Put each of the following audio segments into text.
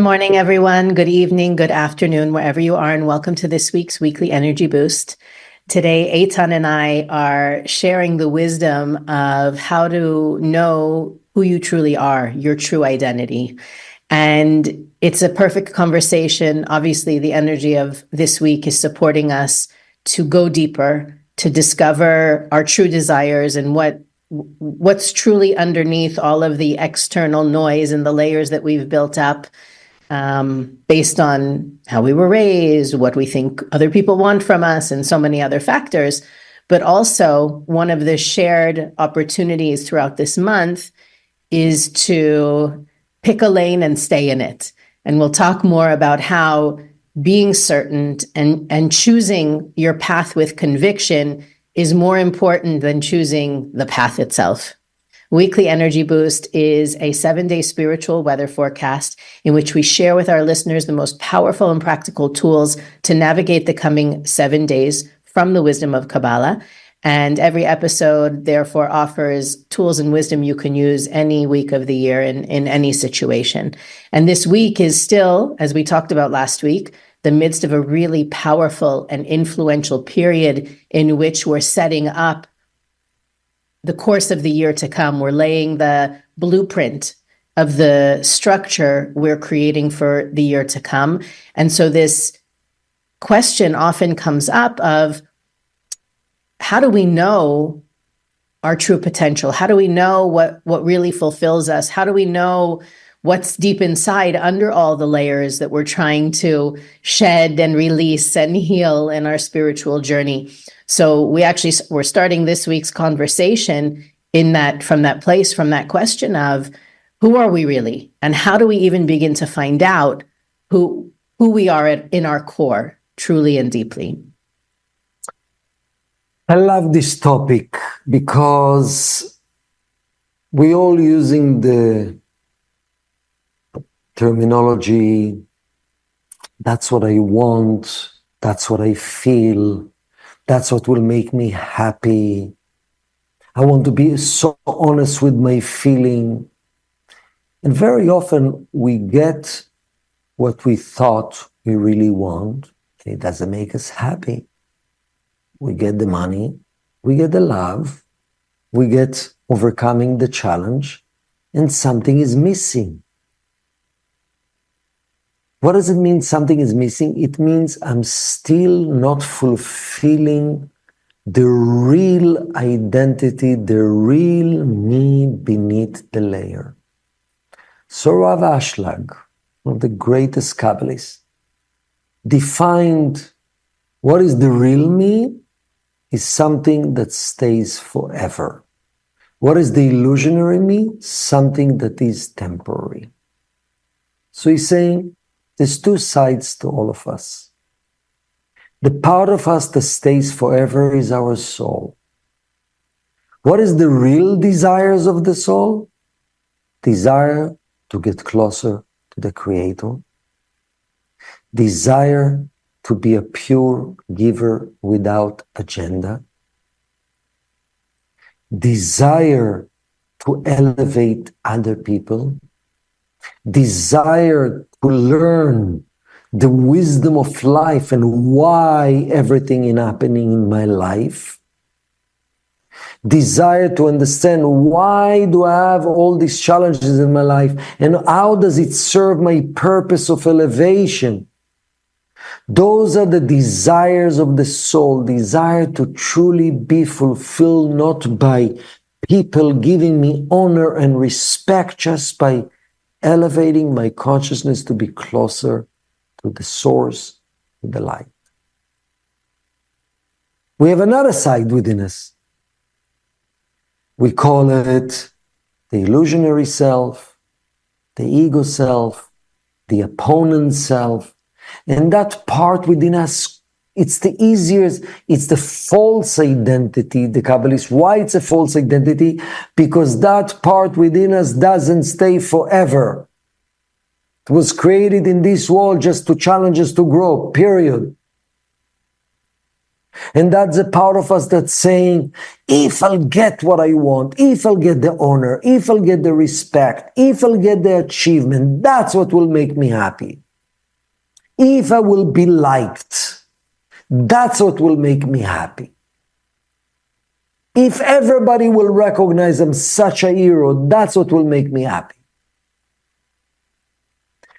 morning, everyone. Good evening, good afternoon, wherever you are, and welcome to this week's Weekly Energy Boost. Today, Eitan and I are sharing the wisdom of how to know who you truly are, your true identity. And it's a perfect conversation. Obviously, the energy of this week is supporting us to go deeper, to discover our true desires and what's truly underneath all of the external noise and the layers that we've built up based on how we were raised, what we think other people want from us, and so many other factors. But also, one of the shared opportunities throughout this month is to pick a lane and stay in it. And we'll talk more about how being certain and choosing your path with conviction is more important than choosing the path itself. Weekly Energy Boost is a 7-day spiritual weather forecast in which we share with our listeners the most powerful and practical tools to navigate the coming 7 days from the wisdom of Kabbalah. And every episode, therefore, offers tools and wisdom you can use any week of the year in any situation. And this week is still, as we talked about last week, the midst of a really powerful and influential period in which we're setting up the course of the year to come. We're laying the blueprint of the structure we're creating for the year to come. And so this question often comes up of, how do we know our true potential? How do we know what really fulfills us? How do we know what's deep inside under all the layers that we're trying to shed and release and heal in our spiritual journey? So we're starting this week's conversation from that question of, who are we really? And how do we even begin to find out who we are in our core, truly and deeply? I love this topic because we all using the terminology, that's what I want, that's what I feel, that's what will make me happy. I want to be so honest with my feeling. And very often we get what we thought we really want, and it doesn't make us happy. We get the money, we get the love, we get overcoming the challenge, and something is missing. What does it mean something is missing? It means I'm still not fulfilling the real identity, the real me beneath the layer. So Rav Ashlag, one of the greatest Kabbalists, defined what is the real me is something that stays forever. What is the illusionary me? Something that is temporary. So he's saying, there's two sides to all of us. The part of us that stays forever is our soul. What is the real desires of the soul? Desire to get closer to the Creator. Desire to be a pure giver without agenda. Desire to elevate other people. Desire to learn the wisdom of life and why everything is happening in my life. Desire to understand, why do I have all these challenges in my life and how does it serve my purpose of elevation? Those are the desires of the soul, desire to truly be fulfilled, not by people giving me honor and respect, just by elevating my consciousness to be closer to the source, to the light. We have another side within us. We call it the illusionary self, the ego self, the opponent self. And that part within us, it's the easiest, it's the false identity, the Kabbalists. Why it's a false identity? Because that part within us doesn't stay forever. It was created in this world just to challenge us to grow, period. And that's a part of us that's saying, if I'll get what I want, if I'll get the honor, if I'll get the respect, if I'll get the achievement, that's what will make me happy. If I will be liked, that's what will make me happy. If everybody will recognize I'm such a hero, that's what will make me happy.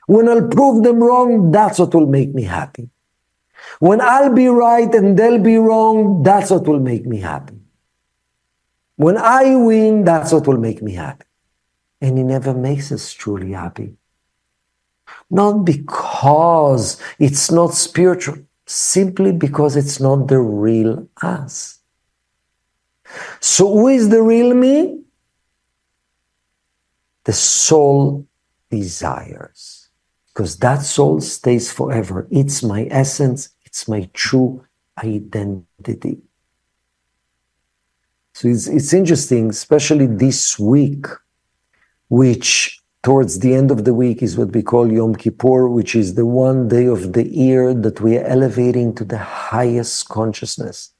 When I'll prove them wrong, that's what will make me happy. When I'll be right and they'll be wrong, that's what will make me happy. When I win, that's what will make me happy. And it never makes us truly happy. Not because it's not spiritual, simply because it's not the real us. So who is the real me? The soul desires. Because that soul stays forever. It's my essence. It's my true identity. So it's interesting, especially this week, which towards the end of the week is what we call Yom Kippur, which is the one day of the year that we are elevating to the highest consciousness.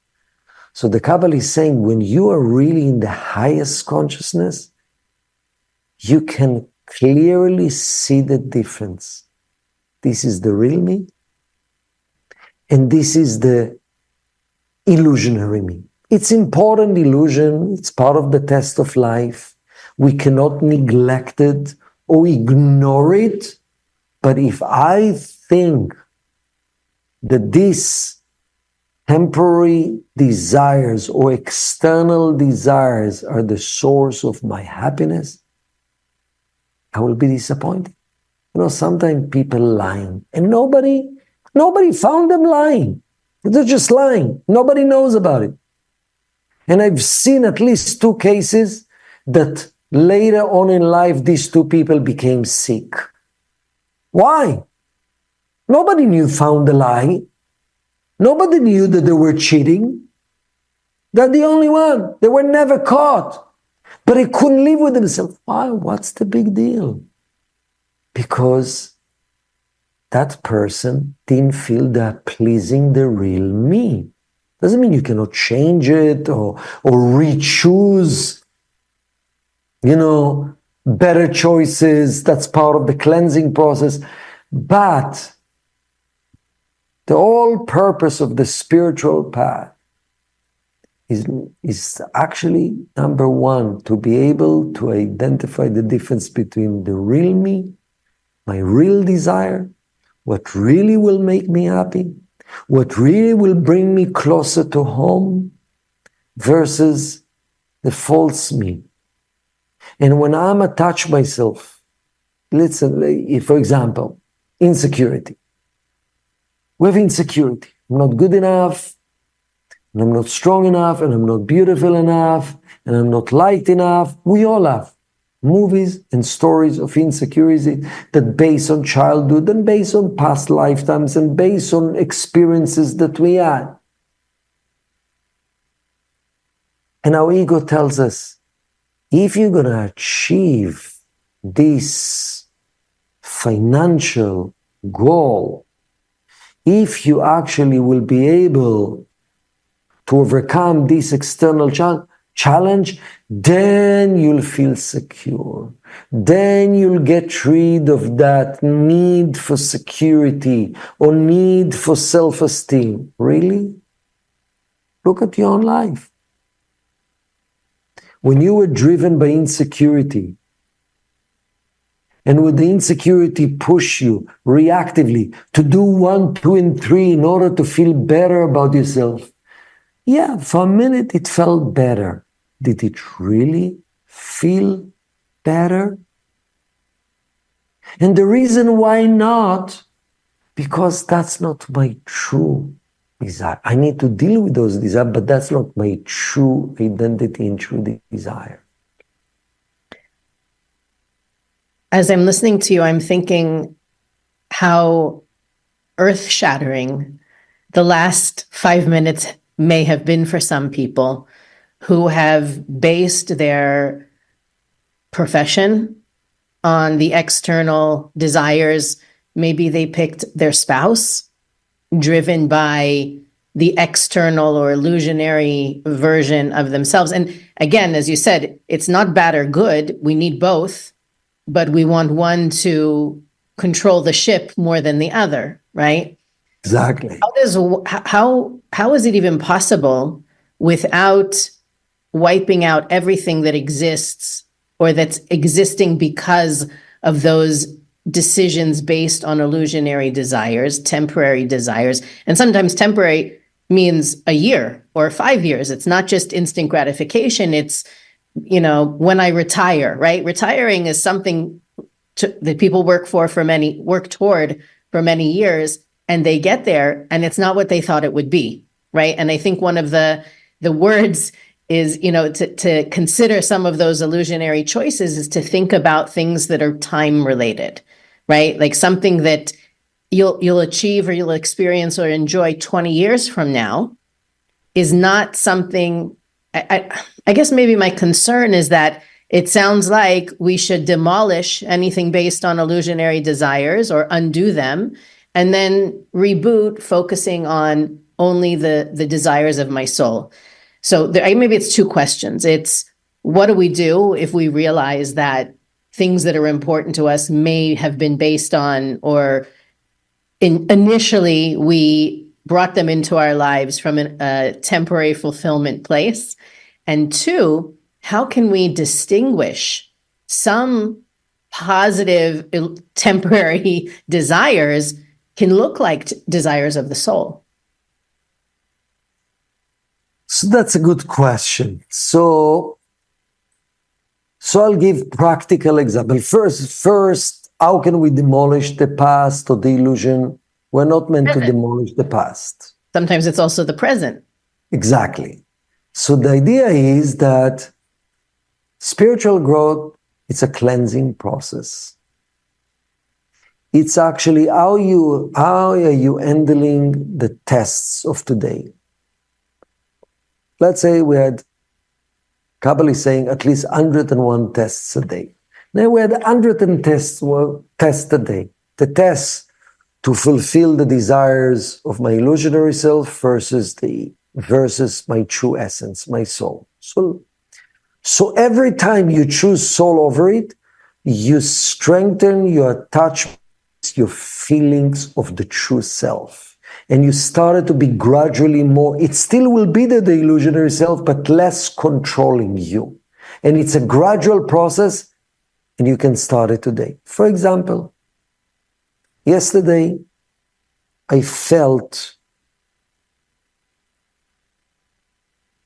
So the Kabbalah is saying, when you are really in the highest consciousness, you can clearly see the difference. This is the real me, and this is the illusionary me. It's important illusion. It's part of the test of life. We cannot neglect it or ignore it. But if I think that these temporary desires or external desires are the source of my happiness, I will be disappointed. You know, sometimes people lying, and nobody found them lying. They're just lying. Nobody knows about it. And I've seen at least 2 cases that later on in life, these 2 people became sick. Why? Nobody found the lie. Nobody knew that they were cheating. They're the only one. They were never caught. But they couldn't live with themselves. Why? What's the big deal? Because that person didn't feel they're pleasing the real me. Doesn't mean you cannot change it or re-choose, better choices. That's part of the cleansing process. But the whole purpose of the spiritual path is actually, number one, to be able to identify the difference between the real me, my real desire, what really will make me happy, what really will bring me closer to home, versus the false me. And when I'm attached myself, listen, for example, insecurity. We have insecurity. I'm not good enough, and I'm not strong enough, and I'm not beautiful enough, and I'm not liked enough. We all have movies and stories of insecurity that based on childhood and based on past lifetimes and based on experiences that we had. And our ego tells us, if you're going to achieve this financial goal, if you actually will be able to overcome this external challenge, then you'll feel secure. Then you'll get rid of that need for security or need for self-esteem. Really? Look at your own life. When you were driven by insecurity, and would the insecurity push you reactively to do 1, 2, and 3 in order to feel better about yourself? Yeah, for a minute it felt better. Did it really feel better? And the reason why not, because that's not my true desire. I need to deal with those desires, but that's not my true identity and true desire. As I'm listening to you, I'm thinking how earth-shattering the last 5 minutes may have been for some people who have based their profession on the external desires. Maybe they picked their spouse, driven by the external or illusionary version of themselves. And again, as you said, it's not bad or good. We need both, but we want one to control the ship more than the other, right? Exactly. How is it even possible without wiping out everything that exists or that's existing because of those decisions based on illusionary desires, temporary desires? And sometimes temporary means a year or 5 years. It's not just instant gratification. It's, when I retire, right? Retiring is something that people work toward for many years, and they get there and it's not what they thought it would be, right? And I think one of the words is, to consider some of those illusionary choices is to think about things that are time related, right? Like something that you'll achieve or you'll experience or enjoy 20 years from now is not something. I guess maybe my concern is that it sounds like we should demolish anything based on illusionary desires or undo them and then reboot, focusing on only the desires of my soul. So maybe it's two questions. It's, what do we do if we realize that things that are important to us may have been based on, or initially we brought them into our lives from a temporary fulfillment place? And two, how can we distinguish some positive temporary desires can look like desires of the soul? So that's a good question. So I'll give practical example. First, how can we demolish the past or the illusion? We're not meant to demolish the past. Sometimes it's also the present. Exactly. So the idea is that spiritual growth, it's a cleansing process. It's actually how are you handling the tests of today? Let's say we had, Kabbalah is saying, at least 101 tests a day. Now we had 110 tests a day. The tests to fulfill the desires of my illusionary self versus my true essence, my soul. So every time you choose soul over it, you strengthen your attachment, your feelings of the true self. And you started to be gradually more, it still will be the illusionary self, but less controlling you. And it's a gradual process, and you can start it today. For example, yesterday, I felt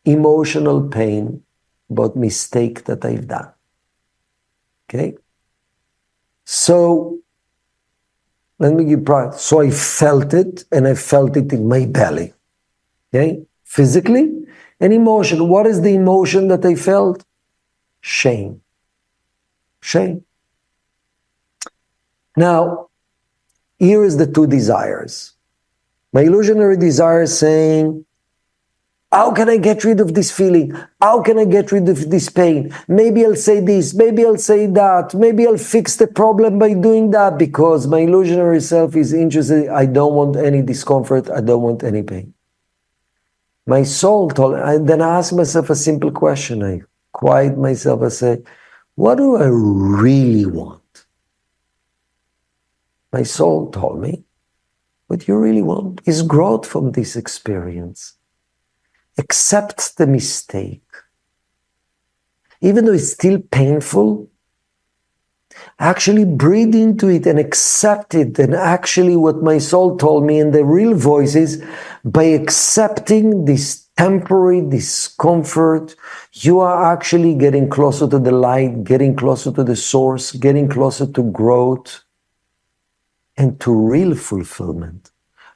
emotional pain about mistake that I've done. Okay? So, let me give pride. So I felt it, and I felt it in my belly. Okay? Physically and emotion. What is the emotion that I felt? Shame. Shame. Now, here is the two desires. My illusionary desire is saying, how can I get rid of this feeling? How can I get rid of this pain? Maybe I'll say this, maybe I'll say that, maybe I'll fix the problem by doing that, because my illusionary self is interested. I don't want any discomfort. I don't want any pain. My soul then I ask myself a simple question. I quiet myself. I say, what do I really want? My soul told me, what you really want is growth from this experience. Accept the mistake. Even though it's still painful, actually breathe into it and accept it. And actually what my soul told me in the real voice is, by accepting this temporary discomfort, you are actually getting closer to the light, getting closer to the source, getting closer to growth and to real fulfillment.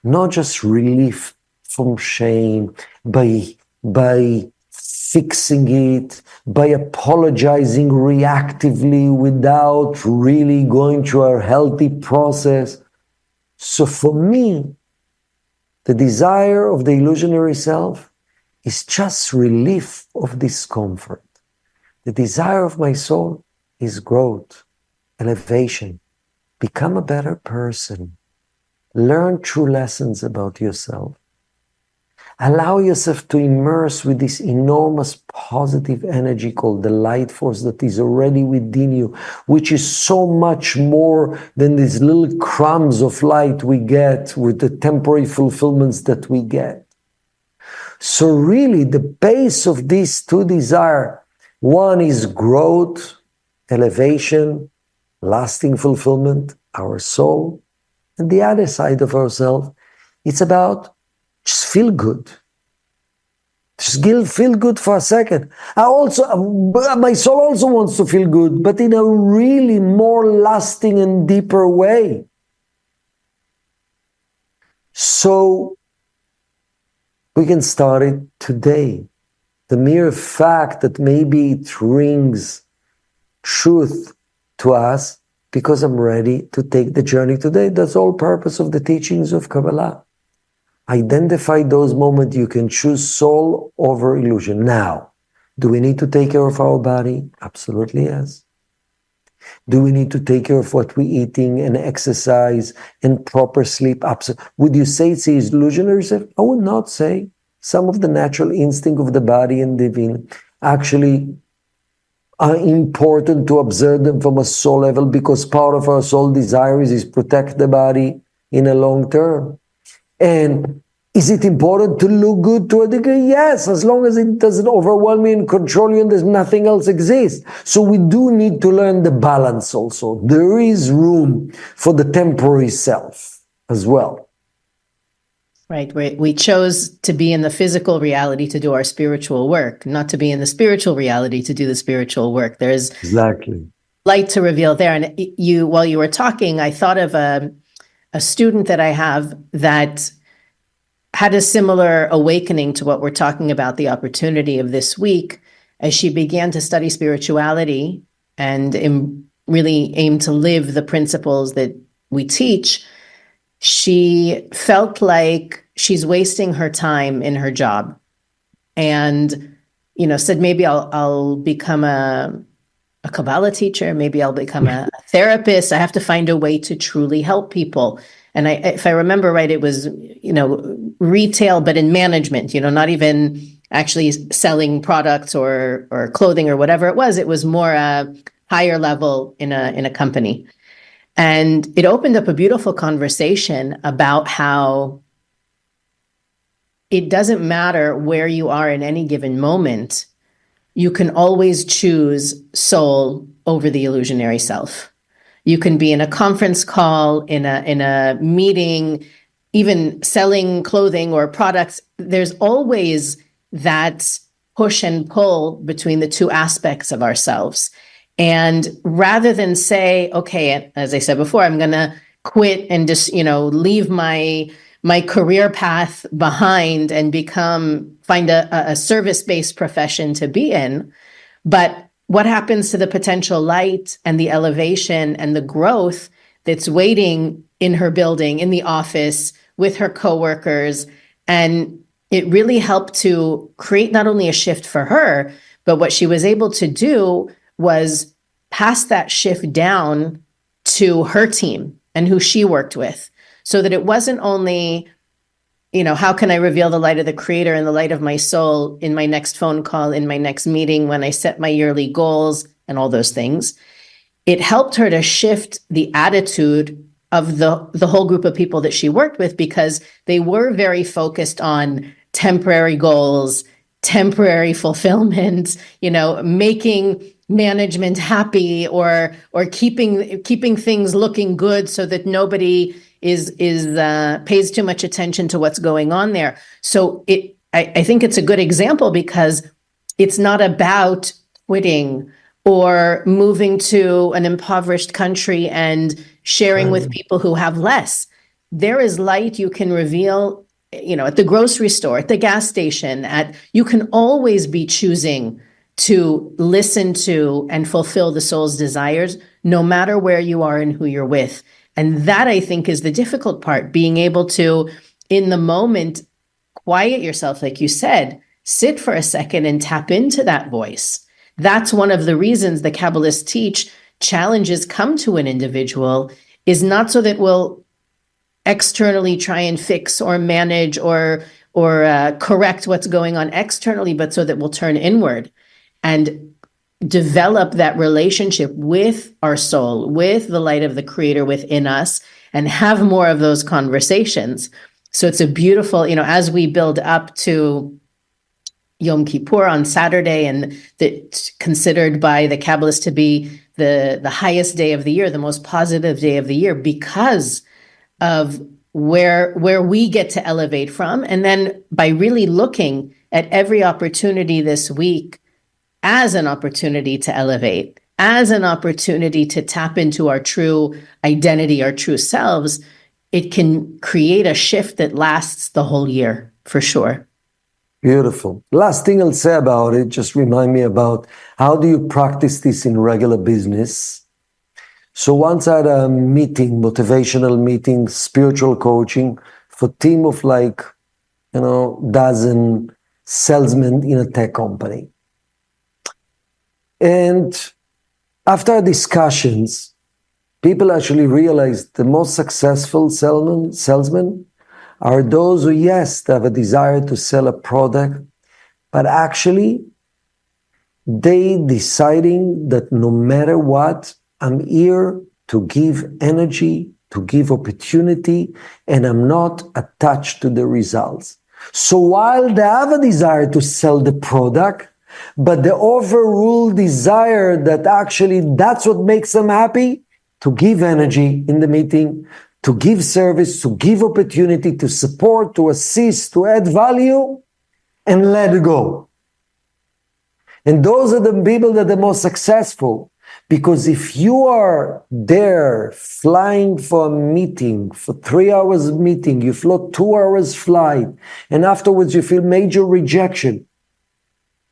Not just relief from shame, by fixing it, by apologizing reactively without really going through a healthy process. So for me, the desire of the illusionary self is just relief of discomfort. The desire of my soul is growth, elevation, become a better person, learn true lessons about yourself. Allow yourself to immerse with this enormous positive energy called the light force that is already within you, which is so much more than these little crumbs of light we get with the temporary fulfillments that we get. So really the base of these two desires, one is growth, elevation, lasting fulfillment, our soul, and the other side of ourselves, it's about just feel good. Just feel good for a second. My soul also wants to feel good, but in a really more lasting and deeper way. So we can start it today. The mere fact that maybe it rings truth to us because I'm ready to take the journey today. That's the whole purpose of the teachings of Kabbalah. Identify those moments you can choose soul over illusion. Now, do we need to take care of our body? Absolutely yes. Do we need to take care of what we're eating and exercise and proper sleep? Would you say it's illusionary? I would not say. Some of the natural instinct of the body and living actually are important to observe them from a soul level, because part of our soul desires is protect the body in a long term. And is it important to look good to a degree? Yes, as long as it doesn't overwhelm you and control you and there's nothing else exists. So we do need to learn the balance also. There is room for the temporary self as well. Right. We chose to be in the physical reality to do our spiritual work, not to be in the spiritual reality to do the spiritual work. There's exactly light to reveal there. And while you were talking, I thought of a student that I have that had a similar awakening to what we're talking about, the opportunity of this week, as she began to study spirituality and really aim to live the principles that we teach. She felt like she's wasting her time in her job, and said, maybe I'll become a Kabbalah teacher, maybe I'll become a therapist. I have to find a way to truly help people. And if I remember right, it was retail, but in management, not even actually selling products or clothing or whatever it was. It was more a higher level in a company. And it opened up a beautiful conversation about how it doesn't matter where you are in any given moment. You can always choose soul over the illusionary self. You can be in a conference call, in a meeting, even selling clothing or products. There's always that push and pull between the two aspects of ourselves. And rather than say, okay, as I said before, I'm going to quit and just, leave my career path behind and find a service-based profession to be in. But what happens to the potential light and the elevation and the growth that's waiting in her building, in the office, with her coworkers? And it really helped to create not only a shift for her, but what she was able to do was pass that shift down to her team and who she worked with, so that it wasn't only, how can I reveal the light of the Creator and the light of my soul in my next phone call, in my next meeting, when I set my yearly goals and all those things. It helped her to shift the attitude of the whole group of people that she worked with, because they were very focused on temporary goals, temporary fulfillment, making management happy or keeping things looking good so that nobody pays too much attention to what's going on there. So I think it's a good example, because it's not about quitting or moving to an impoverished country and sharing with people who have less. There is light you can reveal, at the grocery store, at the gas station, you can always be choosing to listen to and fulfill the soul's desires, no matter where you are and who you're with. And that, I think, is the difficult part, being able to, in the moment, quiet yourself, like you said, sit for a second and tap into that voice. That's one of the reasons the Kabbalists teach challenges come to an individual, is not so that we'll externally try and fix or manage or correct what's going on externally, but so that we'll turn inward and develop that relationship with our soul, with the light of the Creator within us, and have more of those conversations. So it's a beautiful, as we build up to Yom Kippur on Saturday, and that's considered by the Kabbalists to be the highest day of the year, the most positive day of the year, because of where we get to elevate from. And then by really looking at every opportunity this week as an opportunity to elevate, as an opportunity to tap into our true identity, our true selves, it can create a shift that lasts the whole year, for sure. Beautiful. Last thing I'll say about it, just remind me about how do you practice this in regular business? So once I had a meeting, motivational meeting, spiritual coaching for a team of dozen salesmen in a tech company. And after discussions, people actually realized the most successful salesmen are those who, yes, they have a desire to sell a product, but actually they deciding that no matter what, I'm here to give energy, to give opportunity, and I'm not attached to the results. So while they have a desire to sell the product, but the overall desire that actually that's what makes them happy, to give energy in the meeting, to give service, to give opportunity, to support, to assist, to add value, and let go. And those are the people that are the most successful. Because if you are there flying for a meeting, for 3 hours meeting, you flew 2 hours flight, and afterwards you feel major rejection.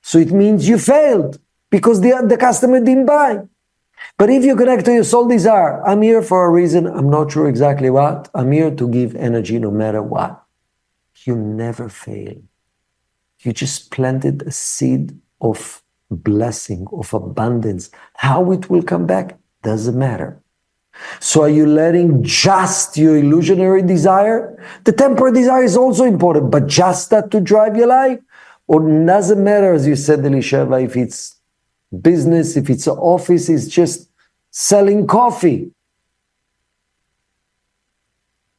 So it means you failed because the customer didn't buy. But if you connect to your soul desire, I'm here for a reason, I'm not sure exactly what, I'm here to give energy no matter what. You never fail. You just planted a seed of blessing, of abundance. How it will come back doesn't matter. So are you letting just your illusionary desire? The temporary desire is also important, but just that to drive your life? Or doesn't matter, as you said, Elisheva, if it's business, if it's an office, it's just selling coffee.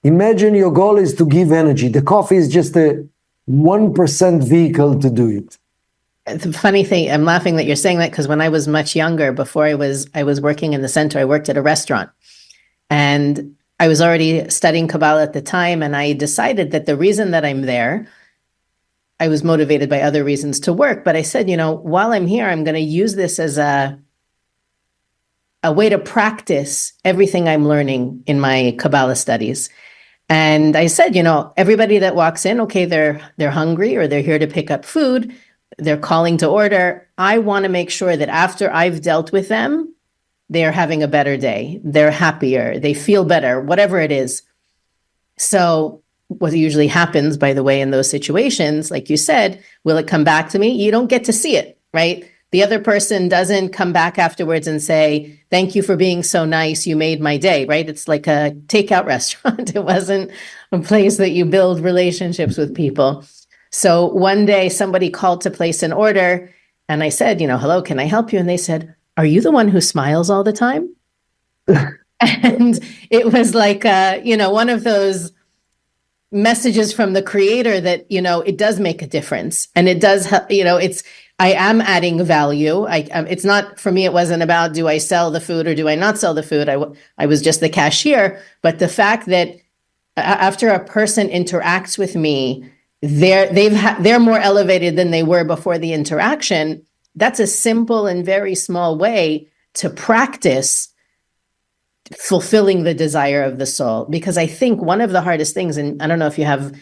Imagine your goal is to give energy. The coffee is just a 1% vehicle to do it. The funny thing, I'm laughing that you're saying that, because when I was much younger, before I was working in the center, I worked at a restaurant, and I was already studying Kabbalah at the time, and I decided that the reason that I'm there, I was motivated by other reasons to work, but I said, while I'm here, I'm going to use this as a way to practice everything I'm learning in my Kabbalah studies. And I said, everybody that walks in, okay, they're hungry, or they're here to pick up food, they're calling to order. I want to make sure that after I've dealt with them, they're having a better day, they're happier, they feel better, whatever it is. So what usually happens, by the way, in those situations, like you said, will it come back to me? You don't get to see it, right? The other person doesn't come back afterwards and say, thank you for being so nice, you made my day, right? It's like a takeout restaurant. It wasn't a place that you build relationships with people. So one day somebody called to place an order, and I said, hello, can I help you? And they said, are you the one who smiles all the time? And it was like, one of those messages from the Creator that, it does make a difference. And it does, I am adding value. It's not, for me, it wasn't about, do I sell the food or do I not sell the food? I was just the cashier. But the fact that after a person interacts with me, they're more elevated than they were before the interaction. That's a simple and very small way to practice fulfilling the desire of the soul. Because I think one of the hardest things, and I don't know if you have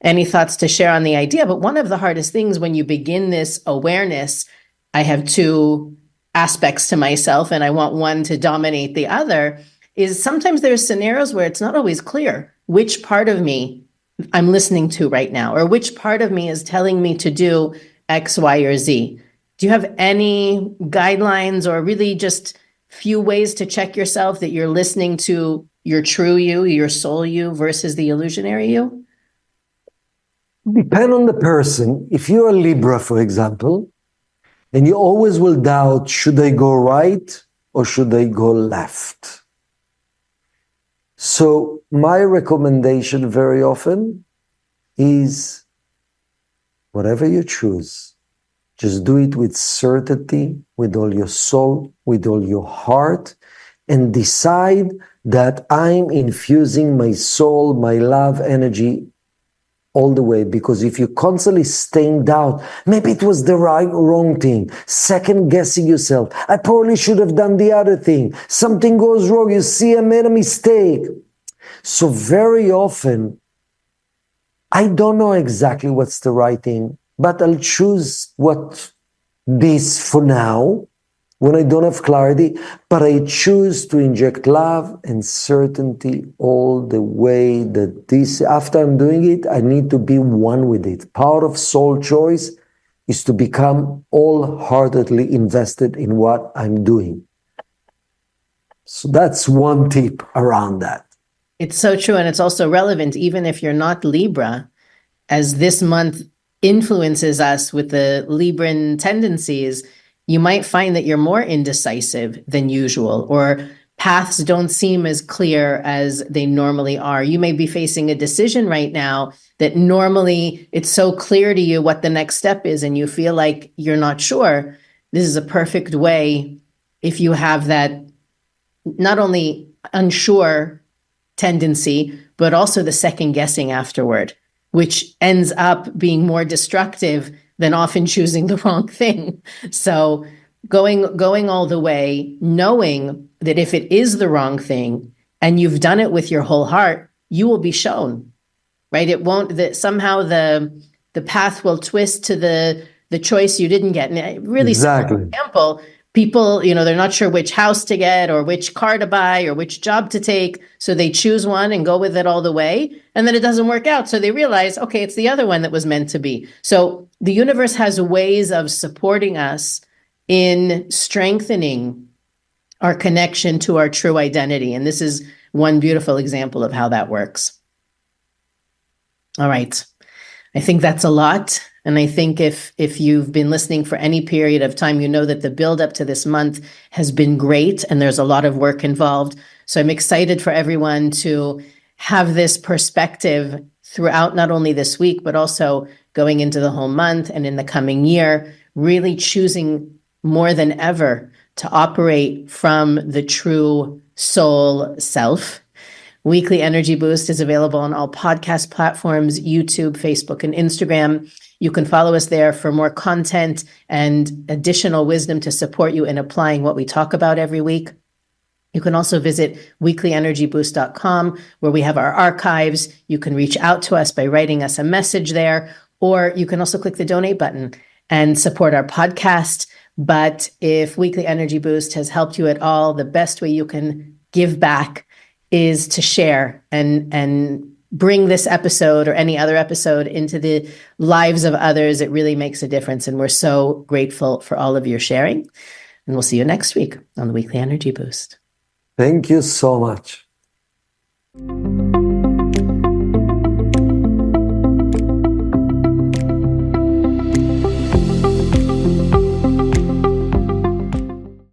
any thoughts to share on the idea, but one of the hardest things when you begin this awareness, I have two aspects to myself and I want one to dominate the other, is sometimes there's scenarios where it's not always clear which part of me I'm listening to right now, or which part of me is telling me to do X, Y, or Z. Do you have any guidelines, or really just few ways to check yourself that you're listening to your true you, your soul you, versus the illusionary you? Depend on the person. If you're a Libra, for example, and you always will doubt, should I go right or should I go left? So my recommendation very often is whatever you choose, just do it with certainty, with all your soul, with all your heart, and decide that I'm infusing my soul, my love energy all the way. Because if you constantly stay in doubt, maybe it was the wrong thing, second guessing yourself, I probably should have done the other thing, something goes wrong, you see I made a mistake. So very often, I don't know exactly what's the right thing, but I'll choose what this for now, when I don't have clarity, but I choose to inject love and certainty all the way that this, after I'm doing it, I need to be one with it. Part of soul choice is to become wholeheartedly invested in what I'm doing. So that's one tip around that. It's so true. And it's also relevant, even if you're not Libra, as this month influences us with the Libran tendencies, you might find that you're more indecisive than usual, or paths don't seem as clear as they normally are. You may be facing a decision right now that normally it's so clear to you what the next step is, and you feel like you're not sure. This is a perfect way, if you have that not only unsure tendency, but also the second guessing afterward, which ends up being more destructive than often choosing the wrong thing. So going all the way, knowing that if it is the wrong thing and you've done it with your whole heart, you will be shown, right? It won't, that somehow the path will twist to the choice you didn't get. And really, exactly. For example, people, they're not sure which house to get or which car to buy or which job to take. So they choose one and go with it all the way. And then it doesn't work out. So they realize, okay, it's the other one that was meant to be. So the universe has ways of supporting us in strengthening our connection to our true identity. And this is one beautiful example of how that works. All right. I think that's a lot. And I think if you've been listening for any period of time, you know that the build up to this month has been great and there's a lot of work involved. So I'm excited for everyone to have this perspective throughout not only this week, but also going into the whole month and in the coming year, really choosing more than ever to operate from the true soul self. Weekly Energy Boost is available on all podcast platforms, YouTube, Facebook, and Instagram. You can follow us there for more content and additional wisdom to support you in applying what we talk about every week. You can also visit weeklyenergyboost.com, where we have our archives. You can reach out to us by writing us a message there, or you can also click the donate button and support our podcast. But if Weekly Energy Boost has helped you at all, the best way you can give back is to share and bring this episode or any other episode into the lives of others. It really makes a difference. And we're so grateful for all of your sharing. And we'll see you next week on the Weekly Energy Boost. Thank you so much.